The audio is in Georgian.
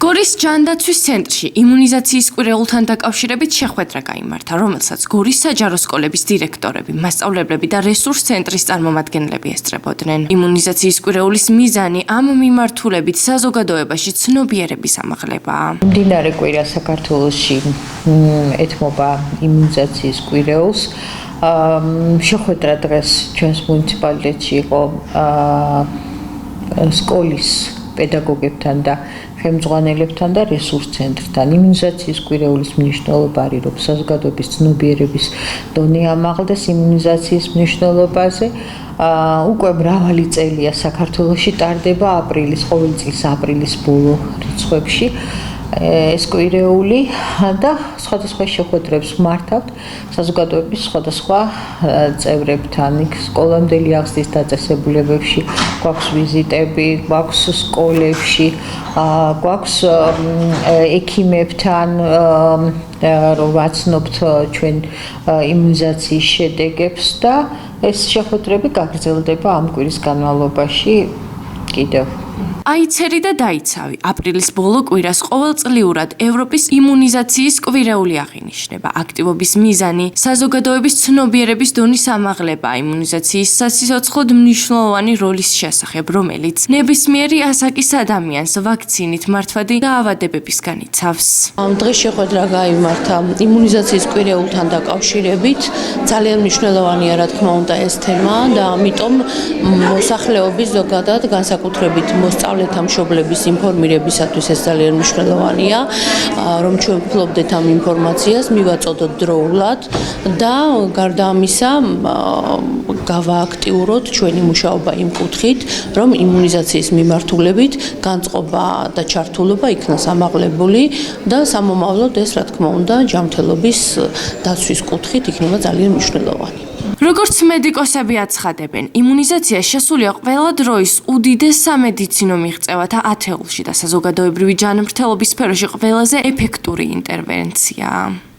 გორის ჯანდაცვის ცენტრში იმუნიზაციის კვირეულთან დაკავშირებით შეხვედრა გაიმართა, რომელსაც გორის საჯარო სკოლების დირექტორები, მასწავლებლები და რესურს ცენტრის წარმომადგენლები ესწრებოდნენ. იმუნიზაციის კვირეულის მიზანი ამ მიმართულებით საზოგადოებაში ცნობიერების ამაღლებაა. მდინარე კვირა საქართველოში ეთმობა იმუნიზაციის კვირეულს. შეხვედრა დღეს ჩვენს მუნიციპალიტეტში იყო სკოლის პედაგოგებთან და ხელმძღვანელებთან და რესურს ცენტრთან. იმუნიზაციის კვირეულის მნიშვნელობა არის, რომ საზოგადოების ცნობიერების დონე ამაღლდეს იმუნიზაციის მნიშვნელობაზე. უკვე მრავალი წელია საქართველოში ტარდება ყოველი წლის აპრილის ბოლო რიცხვებში ეს კვირეული და სხვადასხვა შეხვედრებს მართავთ საზოგადოების სხვადასხვა წევრებთან, სკოლამდელი აღზრდის დაწესებულებებში, გვაქვს ვიზიტები, გვაქვს სკოლებში, გვაქვს ექიმებთან, რომ ვაცნობთ ჩვენ იმუნიზაციის შედეგებს და ეს შეხვედრები გაგრძელდება ამ კვირის განმავლობაში კიდევ. აიცერი და დაიცავი. აპრილის ბოლო კვირას ყოველწლიურად ევროპის იმუნიზაციის კვირეული აღინიშნება. აქტივობის მიზანი საზოგადოების ცნობიერების დონის ამაღლება იმუნიზაციის სასიცოცხლოდ მნიშვნელოვანი როლის შესახებ, რომელიც ნებისმიერი ასაკის ადამიანს ვაქცინით მართვადი დაავადებებისგან იცავს. დღეს შეხვედრა გაიმართა იმუნიზაციის კვირეულთან დაკავშირებით. ძალიან მნიშვნელოვანია, რა თქმა უნდა, ეს თემა და ამიტომ მოსახლეობის ზოგადად განსაკუთრებით მოსწავლეთა მშობლების ინფორმირებისათვის ეს ძალიან მნიშვნელოვანია, რომ ჩვენ ვფლობდეთ ამ ინფორმაციას, მივაწოდოთ დროულად და გარდა ამისა გავააქტიუროთ ჩვენი მუშაობა იმ კუთხით, რომ იმუნიზაციის მიმართულებით განწყობა და ჩართულობა იქნას ამაღლებული და სამომავლოდ ეს, რა თქმა უნდა, ჯანმრთელობის დაცვის კუთხით იქნება ძალიან მნიშვნელოვანი. როგორც მედიკოსები აცხადებენ, იმუნიზაცია შესულია ყველა დროის უდიდეს სამედიცინო მიღწევათა ათეულში და საზოგადოებრივი ჯანმრთელობის სფეროში ყველაზე ეფექტური ინტერვენციაა.